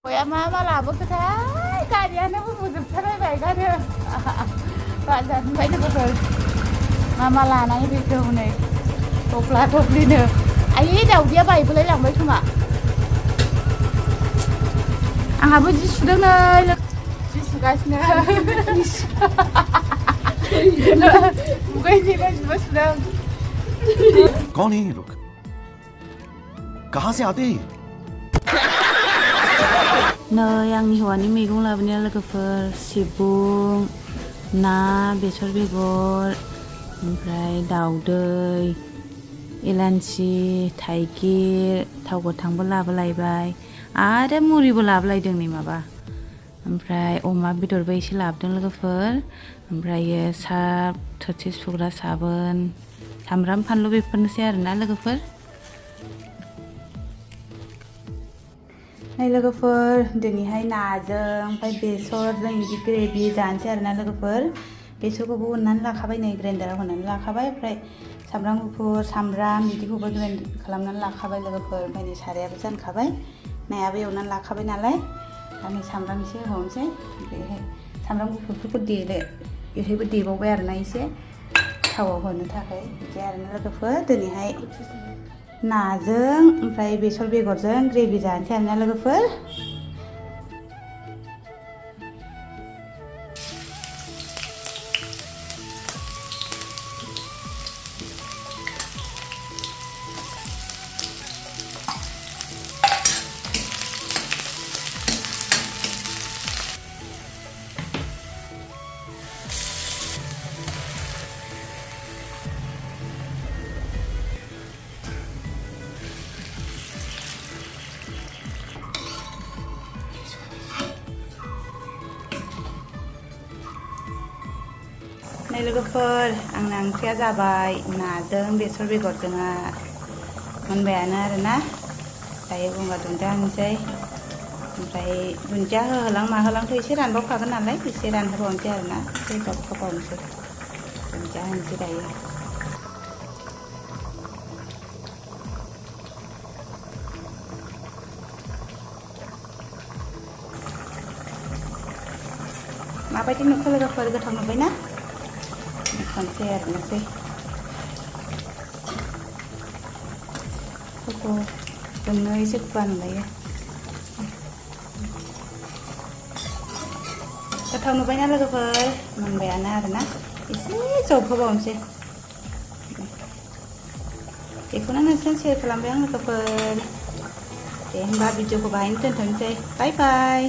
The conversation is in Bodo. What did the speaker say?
Ôi मा लाबोखोथाय गारियानो बुंजोबथारबाय गारि बाजारनिफ्राय लोगोफोर मा लानानै फैखो हनै थफ्ला थफ्लिनो आयै दावदैया बायबोलाय लांबाय खोमा आंहाबो जि सुदों नै जि सुगासिनो मुगैजों जिबो सुदों कौन है ये लोग कहाँ से आते हैं नै आंनि हौवानि मैगं लाबोनाया लोगोफोर सिबुं ना बेसर बेगर ओमफ्राय दावदै एलांसि थाइगिर थाव गोथांबो लाबोलायबाय आरो मुरिबो लाबोलायदों नै माबा ओमफ्राय अमा बेदरबो एसे लाबोदों लोगोफोर ओमफ्रायो थोरसि सुग्रा साबोन सामब्राम फानलु बेफोरनोसै आरोना लोगोफोर नै लोगोफोर दिनैहाय नाजों ओमफ्राय बेसरजों बिदि ग्रेभि जानोसै आरोना लोगोफोर बेसरखौबो उननानै लाखाबाय नै ग्राइन्डाराव होनानै लाखाबाय ओमफ्राय सामब्राम गुफुर सामब्राम बिदिखौबो ग्राइन्ड खालामनानै लाखाबाय लोगोफोर ओमफ्राय नै सारायाबो जानखाबाय नायाबो एवनानै लाखाबाय नालाय दा नै सामब्राम एसे होबावनोसै बेहाय सामब्राम गुफुरफोरखौ बेहायबो देबावबाय आरोना एसे थावाव होनो थाखाय बिदि आरोना लोगोफोर दिनैहाय नाजों ओमफ्राय बेसर बेगरजों ग्रेभि जानोसै आरोना लोगोफोर नै लोगोफोर आंना ओंख्रिया जाबाय नाजों बेसर बेगरजोंआ मोनबायानो आरोना दायो गंगार दुन्दिया होनोसै ओमफ्राय दुन्दिया होहोलां माहोलांथ' एसे रानबावखागोन नालाय एसे रानहोबावनोसै आरोना एसे गाबखोबावनोसै दुन्दिया होनोसै दायो माबायदि नुखो लोगोफोर गोथाव नुबायना खनसे आरोनोसै जोंनो एसे गुवार नुलायो गोथाव नुबायना लोगोफोर मोनबायानो आरोना एसे जबहोबावनोसै बेखौनो नोंसोरजों शेयार खालामबाय आं लोगोफोर दे होमबा भिडिअखौ बाहायनो दोनथ'नोसै बाय बाय